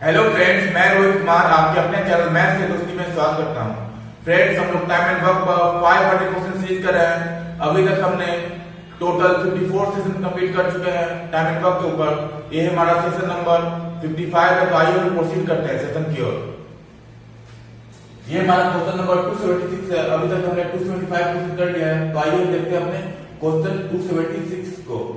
Hello friends, मैं रोहित कुमार आपके अपने चैनल मैथ से दोस्ती में स्वागत करता हूं। फ्रेंड्स, हम लोग टाइम एंड वर्क पर 500 क्वेश्चन सीरीज कर रहे हैं। अभी तक हमने टोटल 54 सेशन कंप्लीट कर चुके हैं टाइम एंड वर्क के ऊपर। ये हमारा सेशन नंबर 55 है, तो आइए हम प्रोसीड करते हैं सेशन की ओर। ये हमारा क्वेश्चन नंबर 276 है। अभी तक हमने 275 क्वेश्चन कर लिया है, तो आइए हम देखते हैं अपने क्वेश्चन 276 को।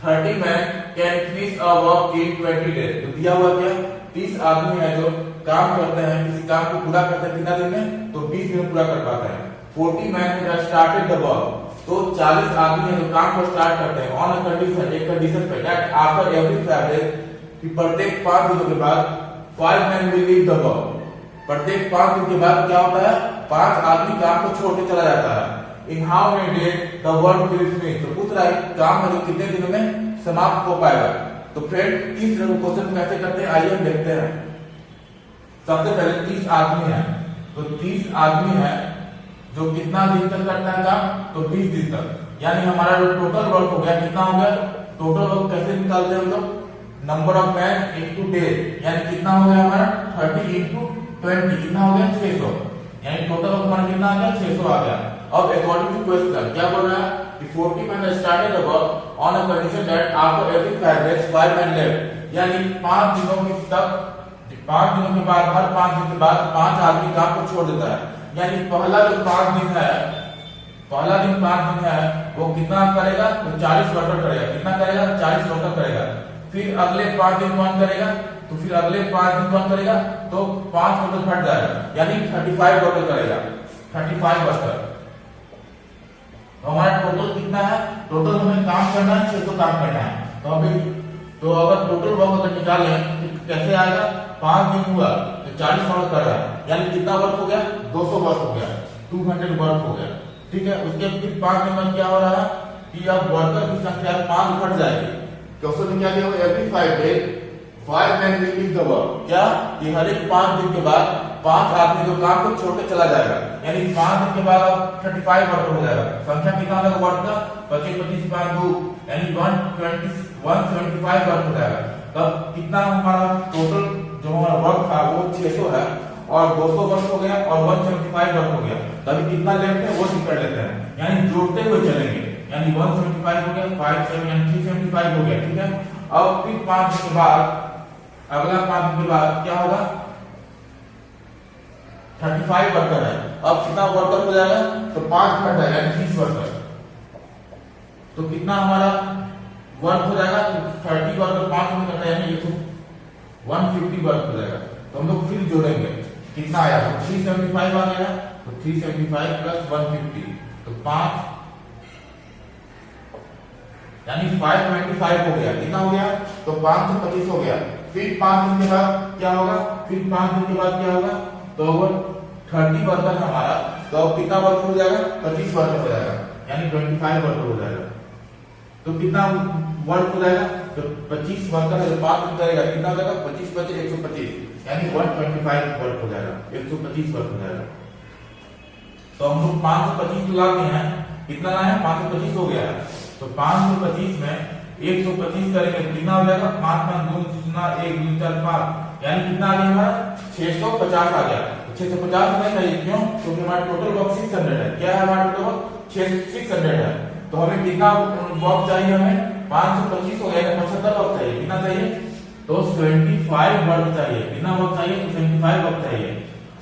30 men can finish a work in 20 days। तो दिया हुआ क्या, 30 आदमी है जो काम करते हैं, किसी काम को पूरा करते हैं कितना दिन में, तो 20 दिन में पूरा कर पाते हैं। 40 men have started the work। तो 40 आदमी है जो काम को स्टार्ट करते हैं ऑन अ कंडीशन, एक कंडीशन पे, दैट आफ्टर एवरी 5 days, कि प्रत्येक 5 दिनों के बाद 5 men will leave the work। प्रत्येक 5 दिन के बाद क्या होता है, 5 आदमी काम को छोड़ के चला जाता है। In how many days the work will finish। तो पूछ रहा है काम है जो कितने दिनों में समाप्त हो पाएगा। तो फ्रेंड, इस क्वेश्चन कैसे करते हैं आइए हम देखते हैं। सबसे पहले 30 आदमी है, तो 30 आदमी है जो कितना दिन तक करता है काम, तो 20 दिन तक। यानी हमारा जो टोटल वर्क हो गया, कितना हो गया, टोटल वर्क कैसे निकालते हैं हम लोग, number of man into day, यानी कितना हो गया हमारा 30 इनटू 20, कितना हो गया 600। यानी टोटल वर्क हमारा कितना आ गया, 600 आ गया। अब अकॉर्डिंग टू क्वेश्चन क्या बोल रहा है कि 40 men started the work on a condition that after every 5 days 5 men left। यानी 5 दिनों के तक, 5 दिनों के बाद, हर 5 दिन के बाद 5 आदमी काम को छोड़ देता है। यानी पहला जो 5 दिन है, पहला दिन 5 दिन है, वो कितना करेगा, तो 40 वर्कर करेगा। कितना करेगा, 40 वर्कर करेगा। फिर अगले 5 दिन कौन करेगा, तो फिर अगले 5 दिन कौन करेगा, तो 5 वर्कर घट जाएगा, यानी 35 वर्कर करेगा, 35 वर्कर। तो हमारा टोटल कितना है, टोटल हमें काम करना है 600 काम करना है। तो अभी तो अगर टोटल वर्क अगर निकालें तो कैसे आएगा, 5 दिन हुआ तो 40 वर्क कर रहा है, यानी कितना वर्क हो गया, 200 वर्क हो गया, 200 वर्क हो गया। ठीक है, उसके फिर 5 दिन में क्या हो रहा है कि अब वर्कर की संख्या 5 घट जाएगी। क्वेश्चन में क्या दिया हुआ, every 5 days 5 men will leave the work। क्या, कि हर एक 5 दिन के बाद 5 आदमी जो काम को छोड़ के चला जाएगा, यानी 5 दिन के बाद अब 35 वर्क हो जाएगा। संख्या कितना होगा वर्क का, 25 25 5 2, यानी 175 वर्क हो जाएगा। तब कितना हमारा टोटल जो हमारा वर्क था वो 600 है, और 200 वर्क हो गया और 175 वर्क हो गया। तभी कितना लेते हैं वो कर लेते हैं, यानी जोड़ते हुए चलेंगे। यानी 175 हो गया, 5 7 यानी 375 हो गया। ठीक है, अब फिर 5 दिन के बाद, अगला 5 दिन के बाद क्या होगा, 35 वर्कर है। अब कितना वर्कर हो जाएगा, तो 5 घट जाएगा, यानी 30 वर्कर। तो कितना हमारा वर्क हो जाएगा, तो 30 वर्कर 5 में करता है, यानी 150 वर्क हो जाएगा। तो हम लोग फिर जोड़ेंगे, कितना आया, तो 375 आ गया, तो 375 प्लस 150, तो 5 यानी 525 हो गया। कितना हो गया, तो 525 हो गया। फिर 5 दिन के बाद क्या होगा, फिर 5 दिन के बाद क्या होगा, तो अगर 30 वर्कर हमारा, तो अब कितना वर्क हो जाएगा, 25 वर्क हो जाएगा, यानी 25 वर्क हो जाएगा। तो कितना वर्क हो जाएगा, तो 25 वर्कर है 5 दिन करेगा, कितना हो जाएगा, 25 25 125, यानी 125 वर्क हो जाएगा, 125 वर्क हो जाएगा। तो हम लोग 525 लाते हैं, कितना लाए हैं, 525 हो गया है। तो 525 में 125 करेंगे, कितना हो जाएगा, 5 5 2 0 1 2 4 5, यानी कितना आ गया हमारा 650 आ गया। 650 नहीं चाहिए, क्यों, क्योंकि हमारा टोटल वर्क 600 है। क्या है हमारा टोटल वर्क, 600 है। तो हमें कितना वर्क चाहिए, हमें 525 हो गया, 75 वर्क चाहिए। कितना चाहिए, तो 75 वर्क चाहिए। कितना वर्क चाहिए, तो 75 वर्क चाहिए।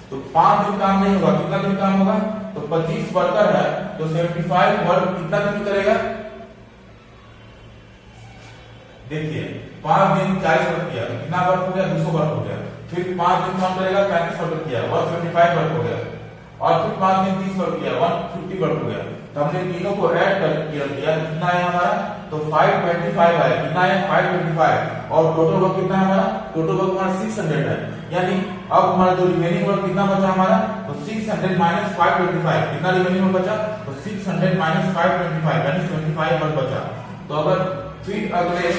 तो 5 दिन काम नहीं होगा, कितना दिन काम होगा, तो 25 वर्कर है, तो 75 वर्क कितना दिन करेगा, देखिए 5 दिन 40 वर्क किया, कितना वर्क हो गया, 200 वर्क हो गया। फिर 5 दिन काम करेगा, 35 वर्क किया, 175 वर्क हो गया। और फिर 5 दिन 30 वर्क किया, 150 वर्क हो गया। तो हमने तीनों को ऐड कर किया, कितना है हमारा, तो 525 है। कितना है, 525, और टोटल वर्क कितना है हमारा, टोटल वर्क हमारा 600 है। यानी अब हमारा जो रिमेनिंग वर्क कितना बचा हमारा, तो 600 माइनस 525, कितना रिमेनिंग वर्क बचा, तो 600 माइनस 525, यानी 75 वर्क बचा। तो अगर फिर अगले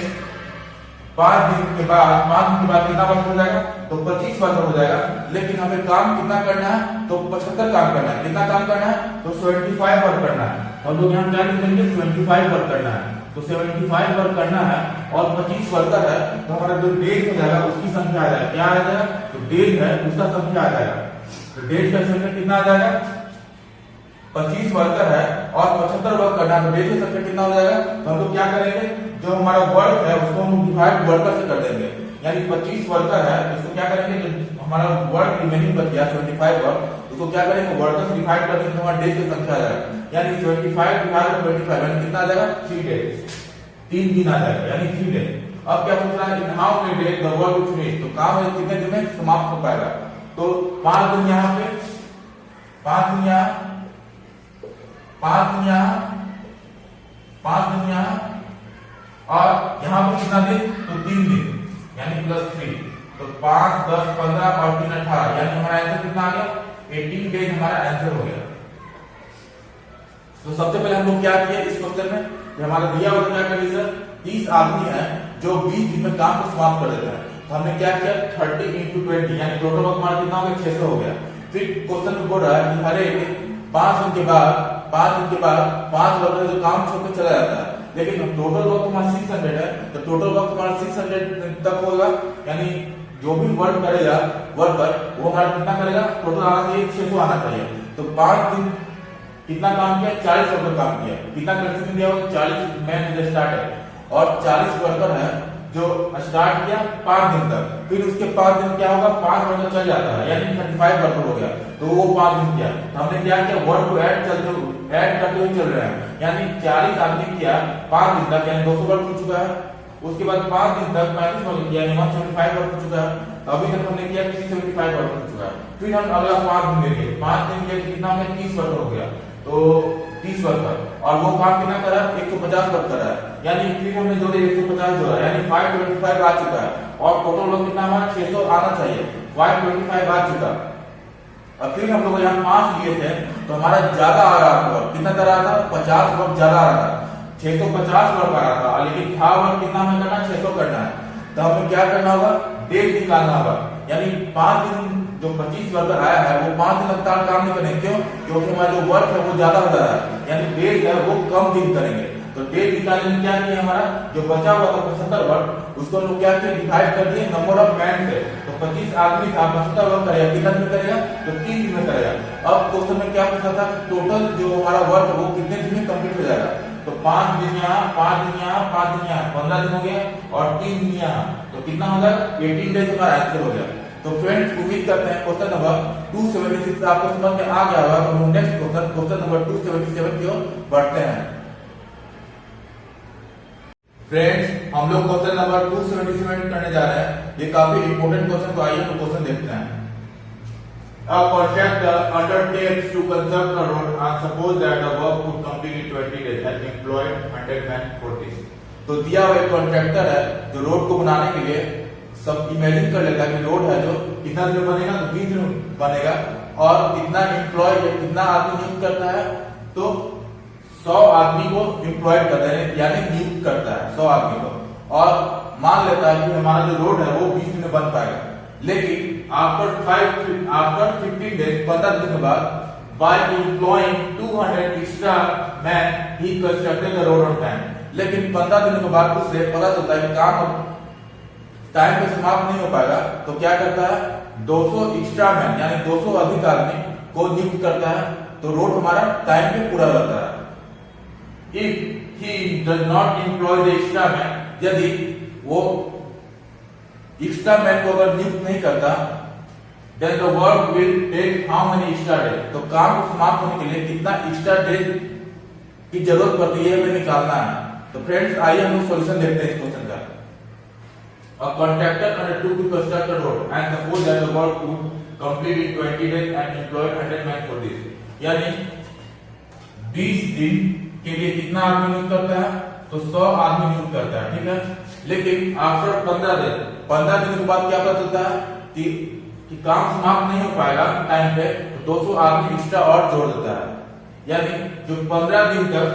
5 दिन के बाद कितना वर्क हो जाएगा? तो 25 वर्क हो जाएगा। लेकिन हमें काम कितना करना है? तो 75 काम करना है। कितना काम करना है? तो 75 वर्क करना है। हम लोग यहाँ क्या लिखेंगे? 75 वर्क करना है। तो 75 वर्क करना है और 25 वर्कर है, तो हमारा जो डेज हो जाएगा उसकी संख्या आ जाएगा। क्या आ जाएगा? तो डेज है उसका संख्या आ जाएगा। तो डेज का संख्या कितना आ जाएगा? 25 वर्कर है और 75 वर्क करना है, तो डेज का संख्या कितना हो जाएगा? तो हम लोग क्या करेंगे? जो हमारा वर्क है उसको हम डिवाइड वर्कर से कर देंगे। यानी 25 वर्कर है, इसको क्या करेंगे? जो हमारा वर्क रिमेनिंग बच गया 75 वर्क, उसको क्या करेंगे? वर्कर से डिवाइड कर देंगे तो हमारा डेज की संख्या आ जाएगा। यानी 75 डिवाइड बाय 25 यानी कितना आ जाएगा? 3 डेज, 3 दिन आ जाएगा, यानी 3 डेज। अब क्या पूछ रहा है? In how many days the work will finish, तो काम है कितने दिन में समाप्त हो पाएगा? तो 5 दिन यहाँ पे, 5 दिन यहाँ, 5 दिन यहाँ, 5 दिन यहाँ और यहाँ पर कितना दिन? तो 3 दिन, यानी +3। तो 5, 10, 15 और 3, 18, यानी हमारा आंसर कितना आ गया? 18 डेज हमारा आंसर हो गया। तो सबसे पहले हम लोग क्या किया इस क्वेश्चन में? हमारा दिया हुआ क्या कंडीशन? 30 आदमी हैं जो 20 दिन में काम को समाप्त कर देते हैं। तो हमने क्या किया? 30 × 20, यानी टोटल वर्क हमारा कितना हो गया? 600 हो गया। फिर क्वेश्चन में बोल रहा है कि हर एक 5 दिन के बाद 5 वर्कर जो काम छोड़ के चला जाता है, लेकिन टोटल वर्क हमारा 600 है, तो टोटल वर्क हमारा 600 तक होगा। यानी जो भी वर्क करेगा वर्कर वो हमारा कितना करेगा? टोटल आना चाहिए 600 आना चाहिए। तो 5 दिन कितना काम किया? 40 वर्कर काम किया। कितना कंडीशन दिया हुआ? 40 मैन जो स्टार्ट है और 40 वर्कर है जो स्टार्ट किया 5 दिन तक। फिर उसके 5 दिन क्या होगा? 5 वर्कर चल जाता है, यानी 35 वर्कर हो गया। तो वो 5 दिन किया, तो हमने क्या किया? वर्क को ऐड करते हुए चल रहे हैं। यानी 40 आदमी किया 5 दिन तक, यानी 200 वर्क हो चुका है। उसके बाद 5 दिन तक 35 वर्क किया, यानी 175 वर्क हो चुका है। अभी तक हमने किया 375 वर्क हो चुका है। फिर हम अगला 5 दिन देंगे, 5 दिन के कितना हो गया? 30 वर्कर हो गया। तो 30 वर्कर और वो काम कितना करा? 150 वर्क करा है, यानी फिर हमने जोड़े 150 जोड़ा, यानी 525 आ चुका है। और टोटल वर्क कितना हमारा? 600 आना चाहिए, 525 आ चुका। अब फिर हम लोग यहाँ 5 लिए थे तो हमारा ज्यादा आ रहा था। कितना कर रहा था? 50 वर्क ज्यादा आ रहा था, 650 वर्क आ रहा था। लेकिन था वर्क कितना हमें करना? 600 करना है। तो हमें क्या करना होगा? डेज निकालना होगा। यानी 5 दिन जो 25 वर्कर आया है वो 5 दिन लगातार काम नहीं करेंगे। क्यों? क्योंकि हमारा जो वर्क है वो ज्यादा हो जा रहा है, यानी डेज है वो कम दिन करेंगे। तो डेज निकालने में क्या किया? हमारा जो बचा हुआ था 75 वर्क, उसको लोग क्या किया? डिवाइड कर दिए नंबर ऑफ मैन से। तो 25 आदमी था, 75 वर्क करेगा, कितना दिन में करेगा? तो 3 दिन में करेगा। अब क्वेश्चन में क्या पूछा था? टोटल जो हमारा वर्क है वो कितने दिन में कंप्लीट हो जाएगा? तो 5 दिन यहाँ, 5 दिन यहाँ, 5 दिन यहाँ, 15 दिन हो गया और 3 दिन यहाँ, तो कितना हो जाएगा? 18 डेज हमारा आंसर हो गया। तो फ्रेंड्स उम्मीद करते हैं क्वेश्चन नंबर 276 आपको समझ में आ गया होगा। तो हम नेक्स्ट क्वेश्चन नंबर 277 की ओर बढ़ते हैं। फ्रेंड्स हम लोग क्वेश्चन नंबर 277 करने जा रहे हैं। ये काफी इंपॉर्टेंट क्वेश्चन, तो आइए हम क्वेश्चन देखते हैं। A contractor undertakes to construct a road and suppose that the work would complete in 20 days and employed 100 men for this। तो दिया हुआ एक कॉन्ट्रैक्टर है जो रोड को बनाने के लिए सब इमेजिन कर लेता है कि रोड है जो कितना दिन बनेगा? तो 20 दिन बनेगा। और कितना एम्प्लॉय या कितना आदमी नियुक्त करता है? तो 100 आदमी को एम्प्लॉयड करता है, यानी नियुक्त करता है 100 आदमी को। और मान लेता है कि हमारा जो रोड है वो 20 दिन में बन पाएगा। लेकिन आफ्टर 15 डेज 15 दिन के बाद by employing 200 extra man he constructed the road on time. लेकिन 15 दिन के बाद उससे पता चलता है कि काम टाइम पे समाप्त नहीं हो पाएगा। तो क्या करता है? 200 एक्स्ट्रा मैन यानी 200 अधिक आदमी को नियुक्त करता है, तो रोड हमारा टाइम पे पूरा रहता है। If he does not employ the extra man, यदि वो एक्स्ट्रा मैन को अगर नियुक्त नहीं करता, then the work will take how many extra days, तो काम को समाप्त होने के लिए कितना एक्स्ट्रा डेज की जरूरत पड़ती है हमें निकालना है। तो फ्रेंड्स आइए हम लोग सॉल्यूशन देखते हैं इस क्वेश्चन का। A contractor undertook to construct a road and suppose that the work would complete in 20 days and employed 100 men for this। यानी 20 दिन के लिए कितना आदमी नियुक्त करता है? तो 100 आदमी नियुक्त करता है, ठीक है। लेकिन आफ्टर 15 दिन के बाद क्या पता चलता है कि काम समाप्त नहीं हो पाएगा टाइम पे, तो 200 आदमी एक्स्ट्रा और जोड़ देता है। यानी जो 15 दिन तक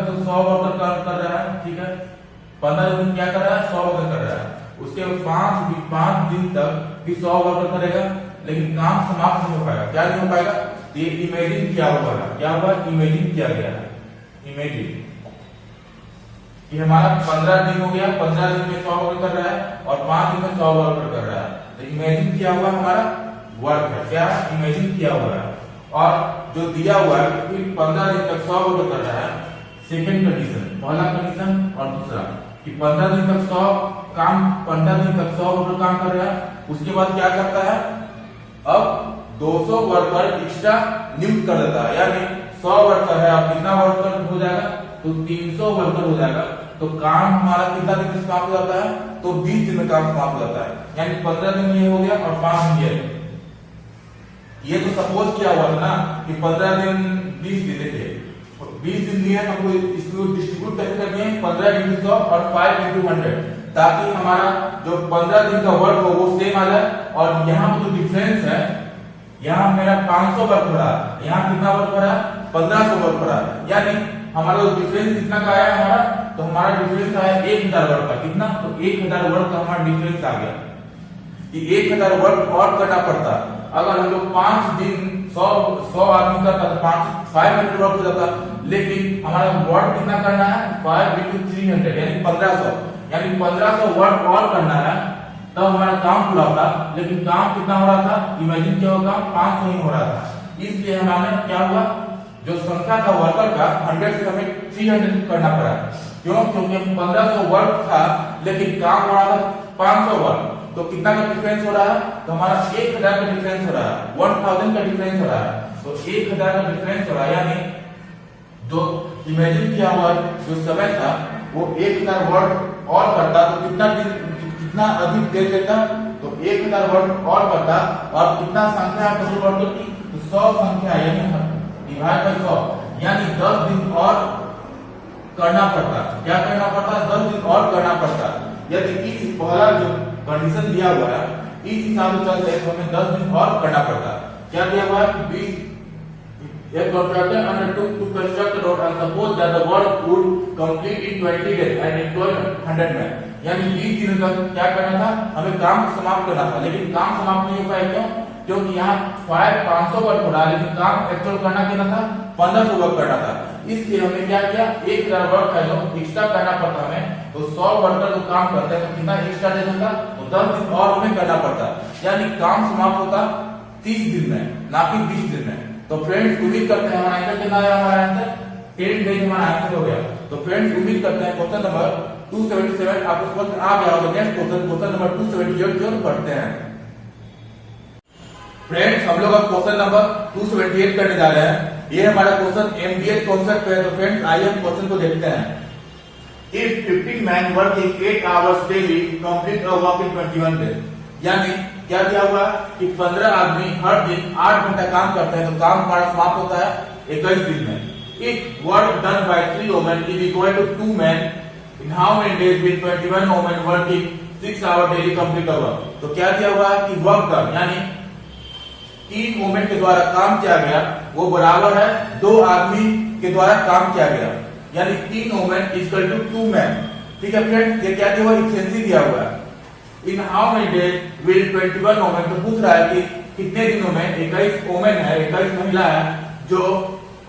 तो 100 वर्कर काम कर रहा है, ठीक है। 15 दिन क्या कर रहा है, 100 वर्कर कर रहा है। उसके बाद 5 दिन तक भी 100 वर्कर करेगा, लेकिन काम समाप्त नहीं हो पाएगा। क्या नहीं हो पाएगा, ये इमेजिन किया हुआ है। क्या हुआ, इमेजिन किया गया है। इमेजिन कि हमारा 15 दिन हो गया, 15 दिन में 100 वर्कर कर रहा है और 5 दिन में 100 वर्कर कर रहा है। तो इमेजिन किया हुआ हमारा वर्क है। क्या, इमेजिन किया हुआ है। और जो दिया हुआ है कि 15 दिन तक 100 वर्कर कर रहा है, सेकेंड कंडीशन, पहला कंडीशन और दूसरा कि 15 दिन तक 100 वर्कर काम कर रहा है। उसके बाद क्या करता है, अब 200 वर्कर एक्स्ट्रा नियुक्त कर देता है। यानी 100 वर्कर है, अब कितना वर्कर हो जाएगा, तो 300 वर्कर हो जाएगा। तो काम हमारा कितना दिन में समाप्त हो जाता है, तो 20 दिन में काम समाप्त हो जाता है। यानी 15 दिन ये हो गया और 5 दिन ये तो सपोज किया हुआ था ना कि 15 दिन 20 दिन थे, 20 दिन दिए, हमको इसको डिस्ट्रीब्यूट कैसे करनी है, 15 into 100 और 5 into 100, ताकि हमारा जो 15 दिन का वर्क हो वो सेम आ जाए। और यहाँ पर जो डिफरेंस है, यहाँ मेरा 500 वर्क हो रहा है, यहाँ कितना वर्क हो रहा है, 1500 वर्क हो रहा है। यानी हमारा जो डिफरेंस कितना का आया हमारा, तो हमारा डिफरेंस आया 1000 वर्क का। कितना, तो 1000 वर्क का हमारा डिफरेंस आ गया कि 1000 वर्क और करना पड़ता। अगर हम लोग 5 दिन 100 आदमी करता तो 500 वर्क हो जाता, लेकिन हमारा वर्क कितना करना है, 5 into 300 यानी 1500, यानी 1500 वर्क और करना है, तब हमारा काम पूरा होता। लेकिन काम कितना हो रहा था, इमेजिन क्या होगा, 500 ही हो रहा था। इसलिए हमारे क्या हुआ, जो संख्या था वर्कर का 100 से हमें 300 करना पड़ा। क्यों, क्योंकि 1500 वर्क था लेकिन काम हो रहा था 500 वर्क। तो कितना का डिफरेंस हो रहा है, तो हमारा 1000 का डिफरेंस हो रहा है, 1000 का डिफरेंस हो रहा है। तो 1000 का डिफरेंस हो रहा है, यानी जो इमेजिन किया हुआ जो समय था वो 1000 वर्क और करता तो कितना अधिक दे देता, तो 1000 वर्क और करता। और कितना संख्या है टोटल वर्कर की, तो 100 संख्या, यानी डिवाइड बाय 100, यानी 10 दिन और करना पड़ता। क्या करना पड़ता, 10 दिन और करना पड़ता। यदि इस पहला जो कंडीशन दिया हुआ है इस हिसाब से चलते तो हमें 10 दिन और करना पड़ता। क्या दिया हुआ है, 20 A contractor undertook to construct a road and suppose that the work would complete in 20 days and employ 100 men। यानी 20 दिनों तक क्या करना था, हमें काम समाप्त करना था, लेकिन काम समाप्त नहीं हो पाया। क्यों, क्योंकि यहाँ 500 वर्क हो रहा है, लेकिन काम एक्चुअल करना कितना था, 1500 वर्क करना था। इसलिए हमने क्या किया, 1000 वर्क है जो एक्स्ट्रा करना पड़ता हमें। तो 100 वर्कर जो काम करते हैं तो कितना एक्स्ट्रा दे देता, तो 10 दिन और हमें करना पड़ता। यानी काम समाप्त होता 30 दिन में, ना कि 20 दिन में। तो फ्रेंड्स उम्मीद करते हैं हमारा आंसर कितना आया, हमारा आंसर 10 डेज हमारा आंसर हो गया। तो फ्रेंड्स उम्मीद करते हैं क्वेश्चन नंबर 277 आपको समझ आ गया होगा। नेक्स्ट क्वेश्चन नंबर 278 जो पढ़ते हैं। फ्रेंड्स हम लोग अब क्वेश्चन नंबर 278 करने जा रहे हैं। ये हमारा क्वेश्चन एमडीएल कॉन्सेप्ट पे है। तो फ्रेंड्स आइए हम क्वेश्चन को देखते हैं। If 15 men working 8 hours daily complete a work in 21 days, यानी क्या दिया हुआ कि 15 आदमी हर दिन 8 घंटा काम करते हैं तो काम हमारा समाप्त होता है 21 दिन में। If work done by 3 women is equal to 2 men, in how many days will 21 women working 6 hours daily complete a work? तो क्या दिया हुआ है कि वर्क डन यानी 3 वुमेन के द्वारा काम किया गया वो बराबर है 2 आदमी के द्वारा काम किया गया, यानी 3 वुमेन इक्वल टू 2 मैन। ठीक है फ्रेंड्स, ये क्या दिया हुआ, इफिशिएंसी दिया हुआ है। In how many days will 21 women, तो पूछ रहा है कि कितने दिनों में 21 वुमेन है, 21 महिला है जो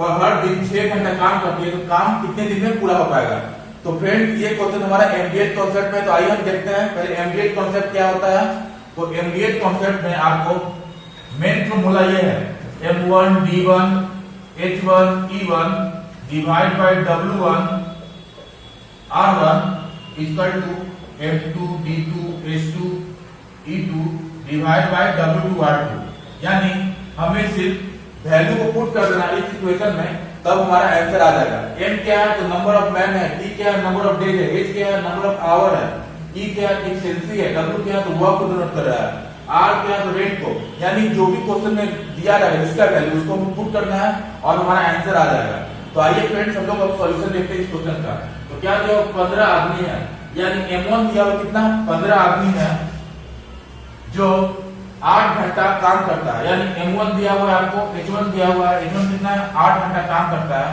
हर दिन 6 घंटा काम करती है, तो काम कितने दिन में पूरा हो पाएगा। तो फ्रेंड्स ये क्वेश्चन हमारा एमडीएल कॉन्सेप्ट में। तो आइए हम देखते हैं पहले एमडीएल कॉन्सेप्ट क्या होता है। तो एमडीएल कॉन्सेप्ट में आपको मेन फॉर्मूला ये है, M1 D1 H1 E1 divide by W1 R1 equal to M2 D2 H2 E2 divide by W2 R2। यानी हमें सिर्फ वैल्यू को पुट कर देना इस इक्वेशन में, तब हमारा आंसर आ जाएगा। M क्या है, तो नंबर ऑफ मैन है, D क्या है, नंबर ऑफ डेज है, H क्या है, नंबर ऑफ आवर है, E क्या है, एफिशिएंसी है, W क्या है, तो वर्क को डिनोट कर रहा है, R क्या है, तो रेट को। यानी जो भी क्वेश्चन में दिया रहेगा इसका वैल्यू उसको पुट करना है और हमारा आंसर आ जाएगा। तो आइए फ्रेंड्स हम लोग अब सॉल्यूशन देखते हैं इस क्वेश्चन का। तो क्या दिया, 15 आदमी है, यानी M1 दिया हुआ कितना, 15 आदमी है जो 8 घंटा काम करता है, यानी M1 दिया हुआ है आपको, H1 दिया हुआ है, H1 कितना है, 8 घंटा काम करता है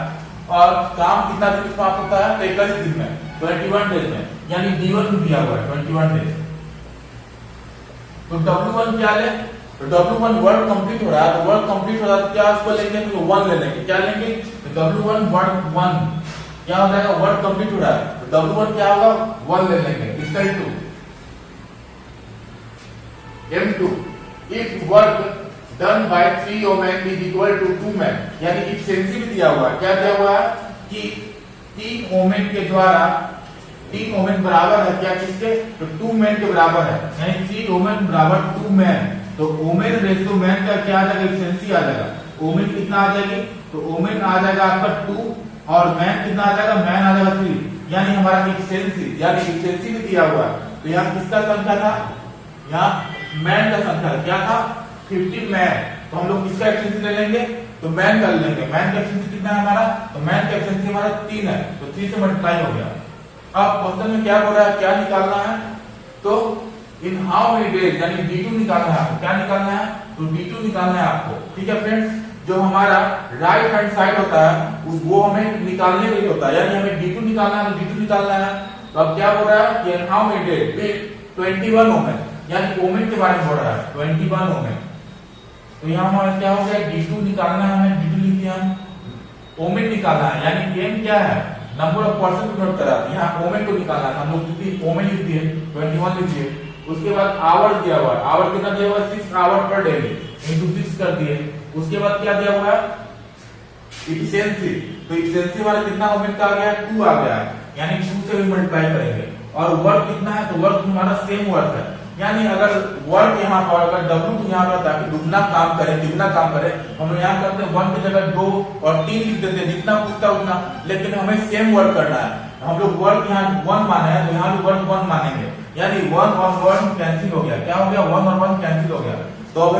और काम कितना दिन समाप्त होता है, तो 21 दिन में, 21 डेज में। यानी D1 भी दिया हुआ है 21 डेज। तो W1 क्या ले, तो W1 वर्क कंप्लीट हो रहा है, तो वर्क कंप्लीट हो रहा है क्या उसको लेंगे, तो 1 ले लेंगे। क्या लेंगे, तो W1 वर्क 1 क्या हो जाएगा, वर्क कंप्लीट हो रहा है, तो W1 क्या होगा 1 ले लेंगे। Equal to M2 if work done by 3 women is equal to 2 man, यानी इफिशिएंसी भी दिया हुआ है। क्या दिया हुआ है कि 3 ओमेन के द्वारा 3 ओमेन बराबर है क्या किसके, तो 2 मैन के बराबर है, यानी 3 ओमेन बराबर 2 मैन। तो ओमेन रेशियो मैन का क्या आ जाएगा, इफिशिएंसी आ जाएगा। ओमेन कितना आ जाएगी, तो ओमेन आ जाएगा आपका 2 और मैन कितना आ जाएगा, मैन आ जाएगा 3, यानी हमारा इफिशिएंसी, यानी इफिशिएंसी भी दिया हुआ है। तो यहाँ किसका संख्या था, यहाँ मैन का संख्या क्या था 50 मैन, तो हम लोग किसका इफिशिएंसी ले लेंगे, तो मैन का ले लेंगे। मैन का इफिशिएंसी कितना है हमारा, तो मैन का इफिशिएंसी हमारा 3 है, तो 3 से मल्टीप्लाई हो गया। अब क्वेश्चन में क्या बोल रहा है, क्या निकालना है, तो इन हाउ मेनी डेज, यानी D2 निकालना है आपको। क्या निकालना है, तो D2 निकालना है आपको। ठीक है फ्रेंड्स, जो हमारा राइट हैंड साइड होता है वो हमें निकालने के लिए होता है, यानी हमें D2 निकालना है, तो D2 निकालना है। तो अब क्या बोल रहा है कि हाउ मेनी डेज, 21 ओमेन, यानी ओमेन के बारे में बोल रहा है 21 ओमेन। तो यहाँ हमारा क्या हो गया, D2 निकालना है, हमें D2 लिख दिया, ओमेन निकालना है, यानी M क्या है, नंबर ऑफ पर्सन को नोट करा, यहाँ ओमेन को निकालना है, हम लोग ओमेन लिख दिए 21 लिख दिए। उसके बाद आवर दिया हुआ है, आवर कितना दिया हुआ है 6 आवर पर डे इनटू 6 कर दिए। उसके बाद क्या दिया हुआ है, इफिशिएंसी, तो इफिशिएंसी हमारा कितना ओमेन का आ गया है, 2 आ गया है, यानी 2 से भी मल्टीप्लाई करेंगे। और वर्क कितना है, तो वर्क हमारा सेम वर्क है, यानी अगर वर्क यहाँ पर अगर W यहाँ पर ताकि दुगना काम करे दुगना काम करे, हम लोग यहाँ करते हैं 1 की जगह 2 और 3 लिख देते हैं, जितना पूछता उतना, लेकिन हमें सेम वर्क करना है। हम लोग वर्क यहाँ 1 माने हैं, तो यहाँ भी वर्क 1 मानेंगे, यानी 1 और 1 कैंसिल हो गया। क्या हो गया, 1 और 1 कैंसिल हो गया। तो अब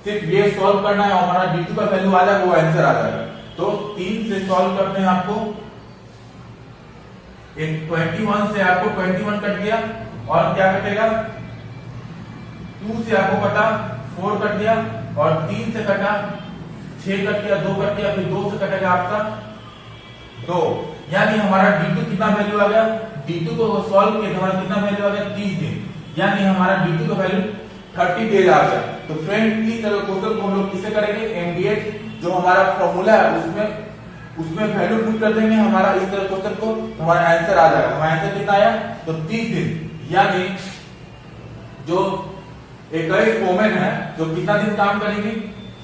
सिर्फ ये सॉल्व करना है, हमारा D2 का वैल्यू आ जाएगा, वो आंसर आ जाएगा। तो 3 से सॉल्व करते हैं, आपको एक 21 से आपको 21 कट गया, और क्या कटेगा 2 से आपको कटा 4 कट गया, और 3 से कटा 6 कट गया, 2 कट गया, फिर 2 से कटेगा आपका 2, यानी हमारा D2 कितना वैल्यू आ गया, D2 को सॉल्व किया हमारा कितना वैल्यू आ गया 30 दिन, यानी हमारा D2 का वैल्यू 30 डेज आ गया। तो फ्रेंड इस तरह क्वेश्चन को हम लोग किससे करेंगे, MDH जो हमारा फॉर्मूला है उसमें वैल्यू पुट कर देंगे, हमारा इस तरह क्वेश्चन को हमारा आंसर आ जाएगा। हमारा आंसर कितना आया, तो 30 दिन, यानी जो 21 ओमेन है जो कितना दिन काम करेंगे,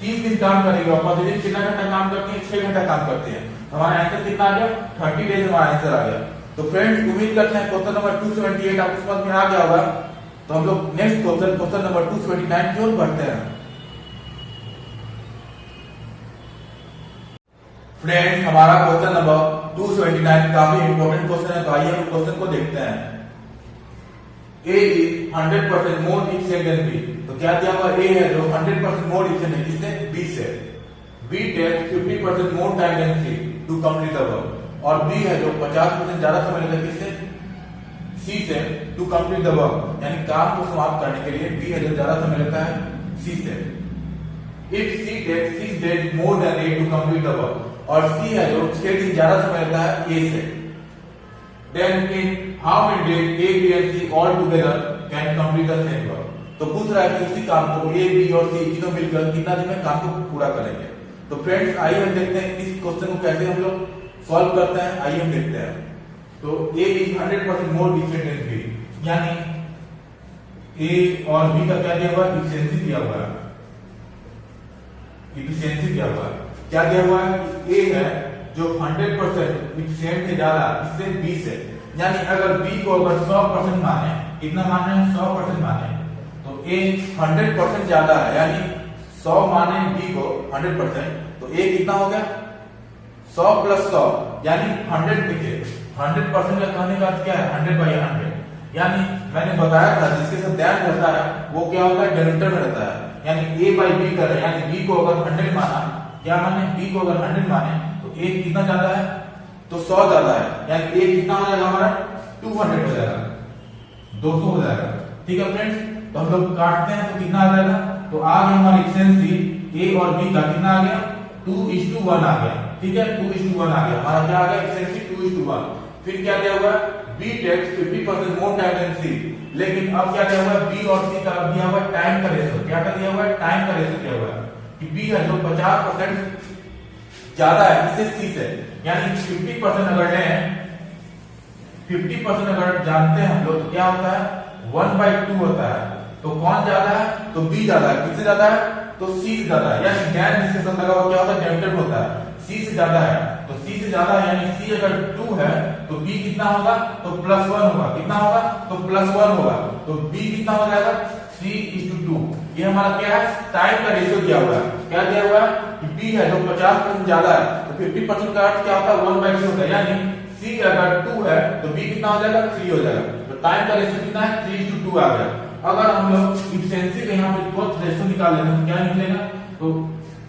30 दिन काम करेंगे, और प्रतिदिन कितना घंटा काम करती है, 6 घंटा काम करती है। हमारा आंसर कितना आ गया, 30 डेज हमारा आंसर आ गया। तो फ्रेंड्स उम्मीद करते हैं क्वेश्चन नंबर 278 आपको समझ में आ गया होगा। तो हम लोग नेक्स्ट क्वेश्चन नंबर 279 की ओर बढ़ते हैं। फ्रेंड्स हमारा क्वेश्चन नंबर 279 काफी इंपॉर्टेंट क्वेश्चन है, तो आइए हम क्वेश्चन को देखते हैं। A is 100% more efficient than B, तो क्या दिया हुआ A है जो 100% more efficient है किससे, B से। B takes 50% more time than C to complete the work, और B है जो 50% ज्यादा समय लेता है किससे, C से to complete the work, यानी काम को समाप्त करने के लिए B है जो ज्यादा समय लेता है C से। If C takes 6 days more than A to complete the work, और C है जो 6 दिन ज्यादा समय लेता है A से, then in how many days A, B and C all together can complete the same work, तो पूछ रहा है कि उसी काम को A, B और C तीनों मिलकर कितना दिन में काम को पूरा करेंगे। तो फ्रेंड्स आइए हम देखते हैं इस क्वेश्चन को कैसे हम लोग सॉल्व करते हैं, आइए हम देखते हैं। तो A is 100% more efficient than B, यानी A और B का क्या दिया हुआ है, इफिशिएंसी दिया हुआ है, इफिशिएंसी दिया हुआ है। क्या दिया हुआ है, A है जो 100% इफिशिएंट से ज्यादा इससे B से, यानी अगर B को अगर 100% माने, कितना माने 100% माने, तो A 100% ज्यादा है, यानी 100 माने B को 100%, तो A कितना हो गया 100 प्लस 100 यानी 100 लिखे। 100% का कहने का अर्थ क्या है, 100/100, यानी मैंने बताया था जिसके साथ ध्यान रहता है वो क्या होता है, डेनोमिनेटर में रहता है, यानी A/B कर रहे हैं, यानी B को अगर 100 माना, क्या माने B को अगर 100 माने तो A कितना ज्यादा है, तो 100 ज्यादा है, यानी A कितना हो जाएगा हमारा 200 हो जाएगा, 200 हो जाएगा। ठीक है फ्रेंड्स, तो हम लोग काटते हैं तो कितना आ जाएगा, तो आ गया हमारी इफिशिएंसी A और B का कितना आ गया 2:1 आ गया। ठीक है 2:1 आ गया, हमारा क्या आ गया इफिशिएंसी 2:1। फिर क्या दिया हुआ B B takes 50% more time than C, लेकिन अब क्या दिया हुआ है B और C का दिया हुआ है टाइम का रेशियो। क्या का दिया हुआ है? टाइम का रेशियो दिया हुआ है कि B है जो 50% ज्यादा है इससे C से, यानी 50% अगर लें 50% अगर जानते हैं हम लोग तो क्या होता है 1/2 होता है। तो कौन ज्यादा है? तो B ज्यादा है। किससे ज्यादा है? तो C से ज्यादा है, यानी tan जिसके साथ लगा हुआ क्या होता है? डेल्टा होता है। C से ज्यादा है तो C से ज्यादा है, यानी C अगर 2 है तो B कितना होगा? तो +1 होगा। कितना होगा? तो +1 होगा। तो B कितना हो जाएगा? 3:2। ये हमारा क्या है? टाइम का रेशियो दिया हुआ है। क्या दिया हुआ है कि B है जो 50% ज्यादा है तो 50% का अर्थ क्या होता है? 1/3 होता है, यानी C अगर 2 है तो B कितना हो जाएगा? 3 हो जाएगा। तो टाइम का रेशियो कितना है? 3:2 आ गया। अगर हम लोग इफिशिएंसी का यहाँ पे ग्रोथ रेशियो निकाल लेंगे तो क्या निकलेगा? तो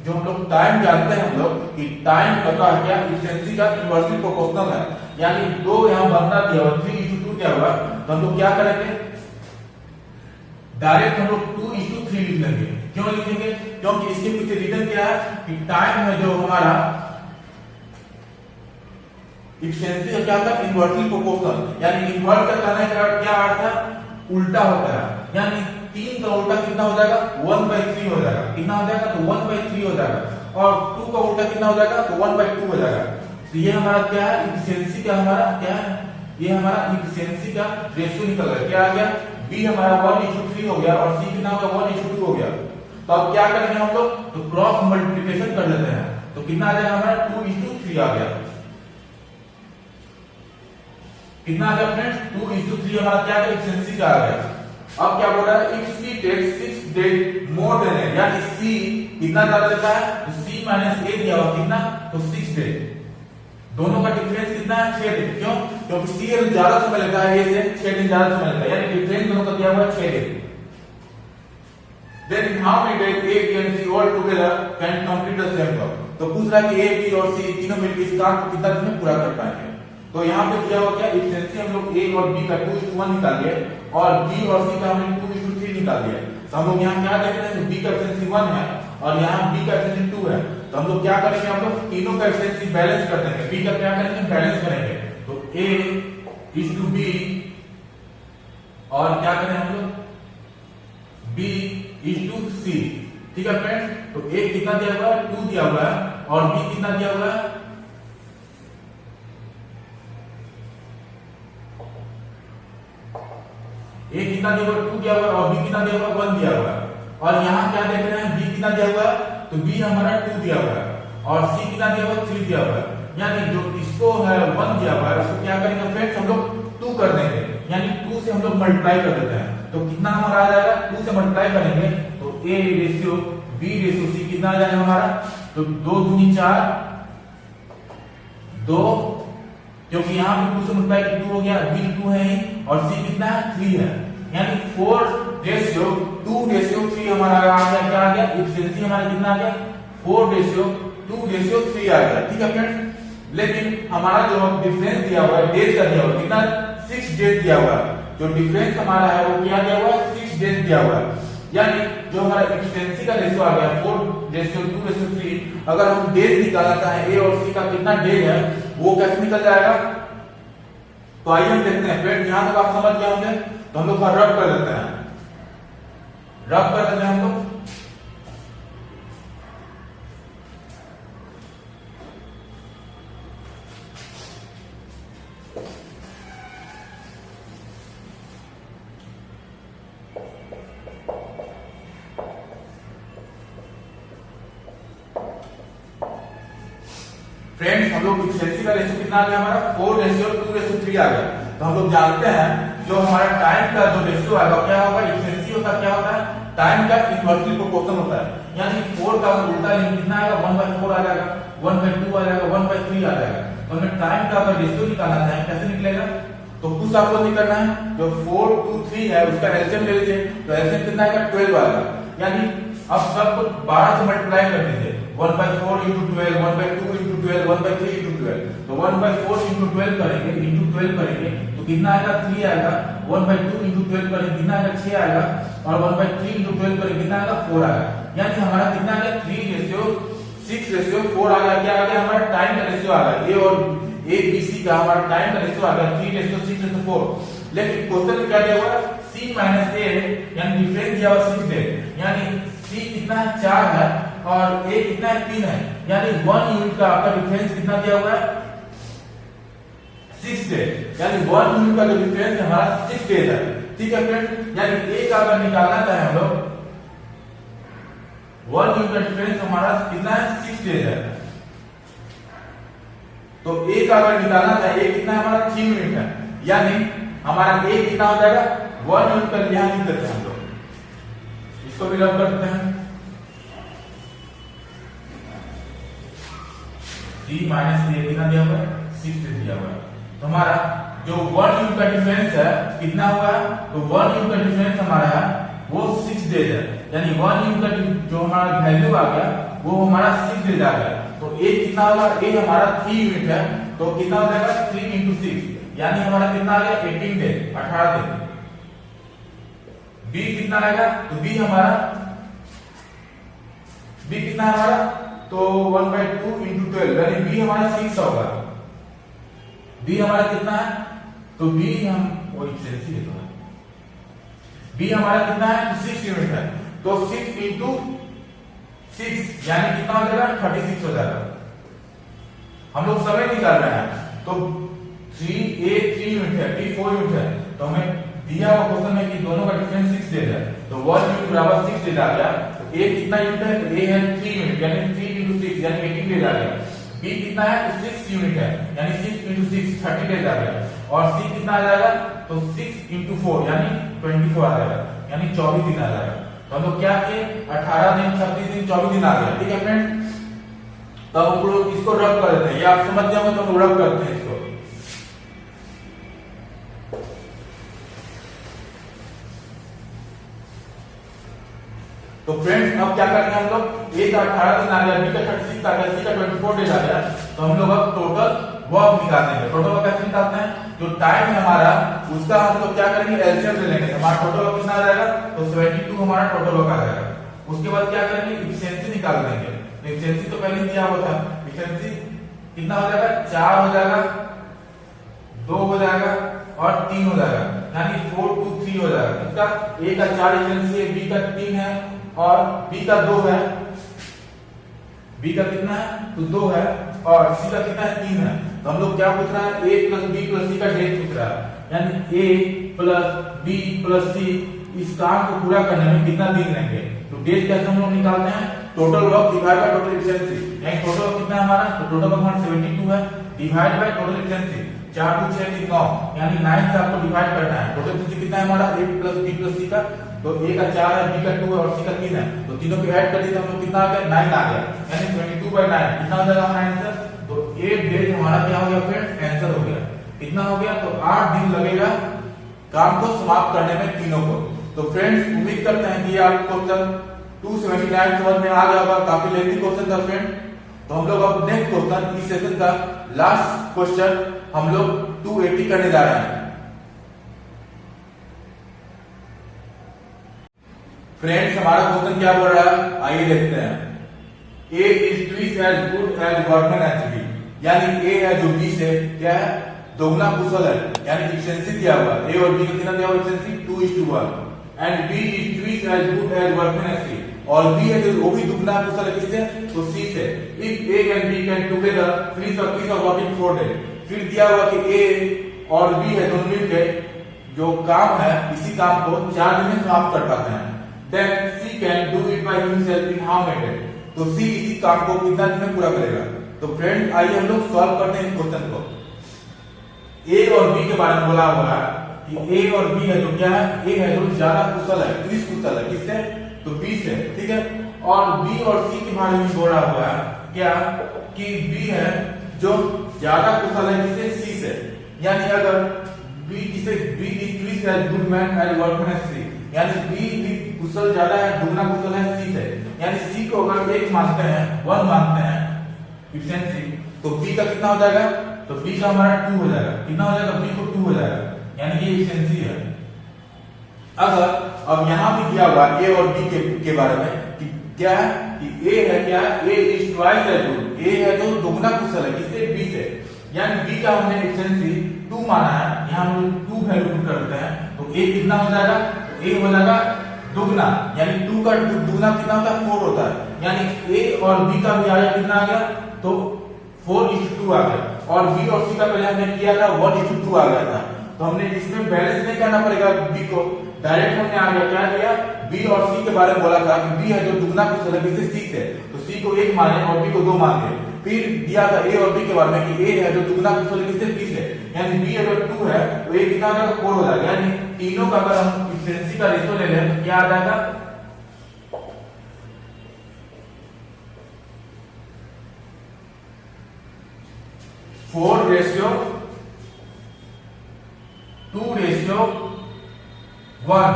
जो हम लोग टाइम जानते हैं हम लोग कि टाइम का क्या इफिशिएंसी का इनवर्सली प्रोपोर्शनल है, यानी दो यहाँ बनता दिया हुआ 3:2 दिया हुआ, तो हम लोग क्या करेंगे? डायरेक्ट हम लोग 2:3 लिख लेंगे। क्यों लिखेंगे? क्योंकि इसके पीछे रीजन क्या है कि टाइम है जो हमारा इफिशिएंसी का क्या होता है? इनवर्सली प्रोपोर्शनल, यानी इनवर्स का कहने का क्या अर्थ है? उल्टा होता है, यानी 3 का उल्टा कितना हो जाएगा? 1/3 हो जाएगा। कितना हो जाएगा? तो 1/3 हो जाएगा। और 2 का उल्टा कितना हो जाएगा? तो 1/2 हो जाएगा। तो ये हमारा क्या है? इफिशिएंसी का हमारा क्या है? ये हमारा इफिशिएंसी का रेशियो निकल गया। क्या आ गया? B हमारा 1:3 हो गया और C कितना हो गया? 1:2 हो गया। तो अब क्या करेंगे हम लोग? तो क्रॉस मल्टीप्लिकेशन कर लेते हैं। तो कितना आ जाएगा हमारा? 2:3 आ गया। कितना आ गया फ्रेंड्स? 2:3 हमारा क्या है? इफिशिएंसी का आ गया। अब क्या बोल रहा है? If C takes 6 days more than A, यानी C कितना ज्यादा देता है? तो C - A दिया हुआ कितना? तो 6 डेज। दोनों का डिफरेंस कितना है? 6 दिन। क्यों? क्योंकि C ज्यादा समय लेता है A से, 6 दिन ज्यादा समय लेता है, यानी डिफरेंस दोनों का दिया हुआ है 6 दिन। Then how many days A, B and C all together can complete the same job? तो पूछ रहा है कि A, B और C तीनों मिलकर इस काम को कितना दिन में पूरा कर पाएंगे। तो यहाँ पे दिया हुआ क्या? इफिशिएंसी हम लोग A और B का 2:1 निकाल लिए और B और C का हमने 2:3 निकाल दिया। तो हम लोग यहाँ क्या देख रहे हैं? तो B का इफिशिएंसी 1 है और यहाँ B का इफिशिएंसी 2 है। तो हम लोग क्या करेंगे? हम लोग तीनों का इफिशिएंसी बैलेंस कर देंगे। B का क्या करेंगे? बैलेंस करेंगे। तो A:B और क्या करें हम लोग? B:C। ठीक है फ्रेंड्स? तो A कितना दिया हुआ है? 2 दिया हुआ है और B कितना दिया हुआ है? A कितना दिया हुआ? 2 दिया हुआ है और B कितना दिया हुआ? 1 दिया हुआ है। और यहाँ क्या देख रहे हैं? B कितना दिया हुआ है? तो B हमारा 2 दिया हुआ है और C कितना दिया हुआ? 3 दिया हुआ है। यानी जो इसको है 1 दिया हुआ है उसको क्या करेंगे फ्रेंड्स? हम लोग 2 कर देंगे, यानी 2 से हम लोग मल्टीप्लाई कर देते हैं। तो कितना हमारा आ जाएगा? 2 से मल्टीप्लाई करेंगे तो A:B:C कितना आ जाएगा हमारा? तो 2 दूनी 4, 2, क्योंकि यहाँ पे 2 से मल्टीप्लाई 2 हो गया, B 2 है ही और C कितना है? 3 है, यानी 4:2:3 हमारा आ गया। क्या आ गया? इफिशिएंसी हमारा कितना आ गया? 4:2:3 आ गया। ठीक है फ्रेंड्स? लेकिन हमारा जो डिफरेंस दिया हुआ है डेज का दिया हुआ है कितना? 6 डेज दिया हुआ है। जो डिफरेंस हमारा है वो क्या दिया हुआ है? 6 डेज दिया हुआ है। यानी जो हमारा इफिशिएंसी का रेशियो आ गया 4:2:3, अगर हम डेज निकालना चाहें A और C का कितना डेज है वो कैसे निकल जाएगा? तो आइए हम देखते हैं फ्रेंड्स। यहां तक आप समझ गए होंगे तो हम लोग रब कर देते हैं। रब कर देते हैं हम लोग। फ्रेंड्स हम लोग इफिशिएंसी का रेशियो कितना आ गया हमारा? 4:2:3 आ गया। तो हम लोग जानते हैं जो हमारा टाइम का जो रेशियो आएगा क्या होगा? इफिशिएंसी होता क्या होता है? टाइम का इनवर्सली प्रोपोर्शनल होता है, यानी 4 का उल्टा कितना आएगा? 1/4 आ जाएगा, 1/2 आ जाएगा, 1/3 आ जाएगा। तो हमें टाइम का अगर रेशियो निकालना है कैसे निकलेगा? तो कुछ आपको नहीं करना है, जो 4, 2, 3 है उसका एलसीएम ले लीजिए। तो एलसीएम कितना आएगा? 12 आएगा। यानी अब सब कुछ 12 से मल्टीप्लाई कर दीजिए। 1/4 × 12, 1/2 × 12, 1/3 × 12। तो 1/4 × 12 करेंगे, × 12 करेंगे तो कितना आएगा? 3 आएगा। 1/2 × 12 करेंगे कितना आएगा? 6 आएगा और 1/3 × 12 करेंगे कितना आएगा? 4 आएगा। यानी हमारा कितना आ गया? 3:6:4 आ गया। क्या आ गया? हमारा टाइम का रेशियो आ गया। A और ए बी सी का हमारा टाइम का रेशियो आ गया 3:6:4, लेकिन क्वेश्चन में क्या दिया हुआ है c माइनस a यानी डिफरेंस दिया हुआ 6 डेज, यानी c कितना है 4 है और a कितना है 3 है, यानी 1 यूनिट का आपका डिफरेंस कितना दिया हुआ है 6 डेज, यानी 1 यूनिट का जो डिफरेंस हमारा 6 डेज है। ठीक है फ्रेंड, यानी a का अगर निकालना चाहे हम लोग 1 यूनिट का डिफरेंस हमारा कितना है 6 डेज है, तो a का अगर निकालना चाहे a कितना हमारा 3 यूनिट है, यानी हमारा a कितना हो जाएगा 1 यूनिट का यहां लिख देते हैं हम लोग, इसको भी रब करते हैं 3 माइनस a कितना दिया हुआ है 6 दिया हुआ है, तो हमारा जो 1 यूनिट का डिफरेंस है कितना हुआ है, तो 1 यूनिट का डिफरेंस हमारा है वो 6 डेज है, यानी 1 यूनिट का जो हमारा वैल्यू आ गया वो हमारा 6 डेज आ गया, तो a कितना होगा a हमारा 3 यूनिट है, तो कितना हो जाएगा 3 into 6, यानी हमारा कितना आ गया 18 डेज 18 दिन। b कितना आएगा, तो b कितना है हमारा, तो 1/2 into 12, यानी b हमारा 6 होगा, b हमारा कितना है, तो b हम वो इक्वेशन लेते हैं, b हमारा कितना है 6 यूनिट है, तो 6 into 6 यानी कितना हो जाएगा 36 हो जाएगा। हम लोग समय निकाल रहे हैं, तो 3a 3 यूनिट है b 4 यूनिट है, तो हमें दिया हुआ क्वेश्चन में कि दोनों का डिफरेंस 6 डेज है, तो 1 यूनिट बराबर 6 डेज आ गया, तो a कितना यूनिट है, तो a है 3 यूनिट यानी 3 into 6 यानी 18 डेज आ गया, b कितना है तो 6 यूनिट है यानी 6 into 6 30 डेज आ गया, और c कितना आ जाएगा, तो 6 into 4 यानी 24 आ जाएगा, यानी 24 दिन आ जाएगा। तो हम लोग क्या किए 18 दिन 36 दिन 24 दिन आ गया। ठीक है फ्रेंड, तो हम लोग इसको रब कर देते हैं, ये आप समझ जाओगे तो हम रब करते हैं इसको। तो फ्रेंड्स अब क्या करेंगे हम लोग, a का 18 दिन आ गया, b का 36 आ गया, c का 24 डेज आ गया, तो हम लोग अब टोटल वर्क निकाल देंगे। टोटल वर्क कैसे निकालते हैं, जो टाइम है हमारा उसका हम लोग क्या करेंगे एलसीएम ले लेंगे, हमारा टोटल वर्क कितना आ जाएगा, तो 72 हमारा टोटल वर्क आ जाएगा। उसके बाद क्या करेंगे एफिशिएंसी निकाल देंगे, तो एफिशिएंसी तो पहले दिया हुआ था, एफिशिएंसी कितना हो जाएगा 4 हो जाएगा, 2 हो जाएगा और 3 हो जाएगा, यानी 4 2 3 हो जाएगा। इसका a का 4 एफिशिएंसी है, b का 3 है और b का 2 है, b का कितना है तो 2 है और c का कितना है 3 है। तो हम लोग क्या पूछ रहा है a plus b plus c का डेज पूछ रहा है, यानी a plus b plus c इस काम को पूरा करने में कितना दिन लेंगे। तो डेज कैसे हम लोग निकालते हैं, total work divide by total efficiency, यानी टोटल वर्क कितना है हमारा, तो टोटल वर्क हमारा 72 है डिवाइड बाय टोटल एफिशिएंसी, 4 2 6 3 9 यानी 9 से आपको डिवाइड करना है। टोटल एफिशिएंसी कितना है हमारा a plus b plus c का, तो a का 4 है, b का 2 है और c का 3 है, तो तीनों को ऐड कर दिए तो हम लोग कितना आ गया 9 आ गया, यानी 22/9 कितना हो जाएगा हमारा आंसर। तो 8 डेज हमारा क्या हो गया फ्रेंड आंसर हो गया। कितना हो गया, तो 8 दिन लगेगा काम को समाप्त करने में तीनों को। तो फ्रेंड्स उम्मीद करते हैं कि आप क्वेश्चन 279 समझ में आ गया होगा, काफी लेंथी क्वेश्चन था फ्रेंड। तो हम लोग अब नेक्स्ट क्वेश्चन इस सेशन का लास्ट क्वेश्चन हम लोग 280 करने जा रहे हैं। फ्रेंड्स हमारा क्वेश्चन क्या बोल रहा है आइए देखते हैं। A is twice as good as workman as B, यानी A है जो B से क्या है दोगुना कुशल है, यानी एफिशिएंसी दिया हुआ A और B का कितना दिया हुआ efficiency 2:1 and B is twice as good as workman as C, और B है जो वो भी दुगना कुशल है किससे, तो C से। If A and B can together finish a piece of work in 4 days, फिर दिया हुआ कि A और B है दोनों मिलकर जो काम है इसी काम को 4 दिन में समाप्त कर पाते हैं, then C can do it by himself in how many days, तो C इसी काम को कितना दिन में पूरा करेगा। तो फ्रेंड आइए हम लोग सॉल्व करते हैं इस क्वेश्चन को। A और B के बारे में बोला हुआ है कि A और B है जो क्या है, A है जो ज्यादा कुशल है, त्रिश कुशल है, किससे, तो B से, ठीक है। और B और C के बारे में बोला हुआ है क्या कि B है जो ज्यादा कुशल है किससे, C से, यानी अगर B किसे B is twice as good man as workman as C, यानी B भी कुशल ज्यादा है, दुगना कुशल है C से, यानी C को अगर 1 मानते हैं 1 मानते हैं एफिशिएंसी, तो B का कितना हो जाएगा, तो B का हमारा 2 हो जाएगा, कितना हो जाएगा B को 2 हो जाएगा, यानी ये एफिशिएंसी है। अगर अब यहां भी दिया हुआ A और B के बारे में कि क्या है कि A है क्या, A is twice as good, A है जो दुगना कुशल है किससे, B से, यानी बी का हमने एफिशिएंसी 2 माना है, यहाँ हम 2 वैल्यू पुट करते हैं तो ए कितना हो जाएगा, तो ए हो जाएगा दुगना, यानी 2 का दुगना कितना होता है 4 होता है, यानी ए और बी का भी आ गया कितना आ गया, तो 4:2 आ गया, और बी और सी का पहले हमने किया था 1:2 आ गया था, तो हमने इसमें बैलेंस नहीं करना पड़ेगा बी को, डायरेक्ट हमने आ गया क्या किया, बी और सी के बारे में बोला था कि बी है जो दुगना कुछ अलग से 6 है, तो सी को 1 माने और बी को 2 मान दे, फिर दिया था ए और बी के बारे में कि ए है जो दुगना कुछ अलग से 30 है, यानी बी अगर 2 है तो ए कितना हो जाएगा 4 हो जाएगा, यानी तीनों का अगर हम एफिशिएंसी का रेशियो ले लें तो क्या आ जाएगा, 4:2:1,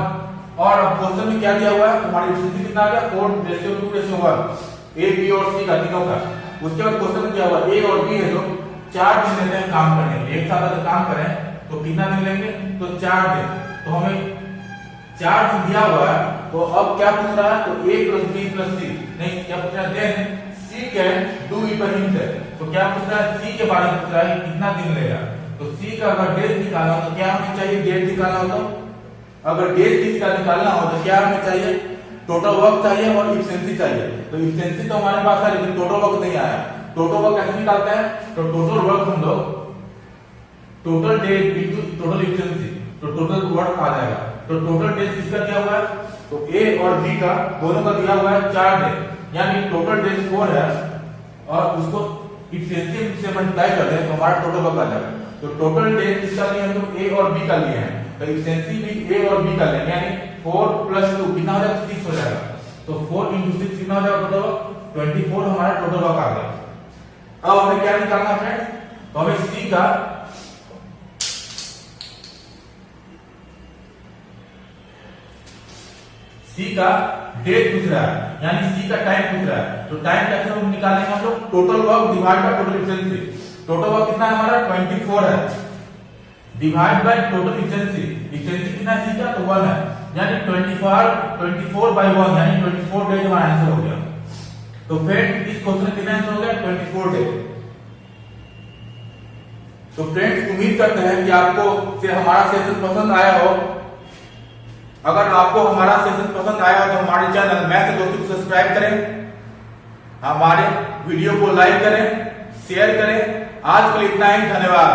और अब क्वेश्चन में क्या दिया हुआ है, तुम्हारी एफिशिएंसी कितना आ गया 4:2:1, ए बी और सी का तीनों का। उसके बाद क्वेश्चन में क्या हुआ, ए और बी है जो 4 दिन लेते हैं काम करने, एक साथ अगर काम करें तो कितना दिन लेंगे, तो 4 दिन, तो हमें 4 दिन दिया हुआ है, तो अब क्या पूछ रहा है, तो a + b + c, नहीं क्या पूछ रहा है, then c can do it by himself, तो क्या पूछ रहा है, c के बारे में पूछ रहा है कितना दिन लेगा, तो c का अगर डेट निकालना हो तो क्या हमें चाहिए, डेट निकालना हो तो अगर डेट इसका निकालना हो तो क्या हमें चाहिए, टोटल वर्क चाहिए और एफिशिएंसी चाहिए, तो एफिशिएंसी तो हमारे पास है लेकिन टोटल वर्क नहीं आया, टोटल वर्क कैसे निकालते हैं, तो टोटल वर्क हम लोग total date into total efficiency, तो टोटल वर्क आ जाएगा, तो टोटल डेज किसका दिया हुआ है, तो ए और बी का दोनों का दिया हुआ है 4 डेज, यानी टोटल डेज 4 है, और उसको एफिशिएंसी से मल्टीप्लाई कर दें तो हमारा टोटल वर्क आ जाएगा, तो टोटल डेज किसका लिए हम लोग ए और बी का लिए हैं, तो एफिशिएंसी भी ए और बी का लेंगे, यानी 4 + 2 कितना हो जाएगा 6 हो जाएगा, तो 4 × 6 कितना हो जाएगा टोटल 24 हमारा टोटल वर्क आ गया। अब हमें क्या निकालना है, तो हमें सी का डेट पूछ रहा है, यानी सी का टाइम पूछ रहा है, तो टाइम कैसे हम निकालेंगे, हम लोग total work divide by total efficiency, total work कितना है हमारा 24 है, divide by total efficiency, efficiency कितना है सी का, तो 1 है, यानी 24/1 यानी 24 डेज हमारा आंसर हो गया। तो फ्रेंड्स इस क्वेश्चन का कितना आंसर हो गया, 24 डेज। तो फ्रेंड्स उम्मीद करते हैं कि आपको से हमारा सेशन पसंद आया हो, अगर आपको हमारा सेशन पसंद आया हो तो हमारे चैनल मैथ से दोस्तों को सब्सक्राइब करें, हमारे वीडियो को लाइक करें, शेयर करें। आज के लिए इतना ही, धन्यवाद।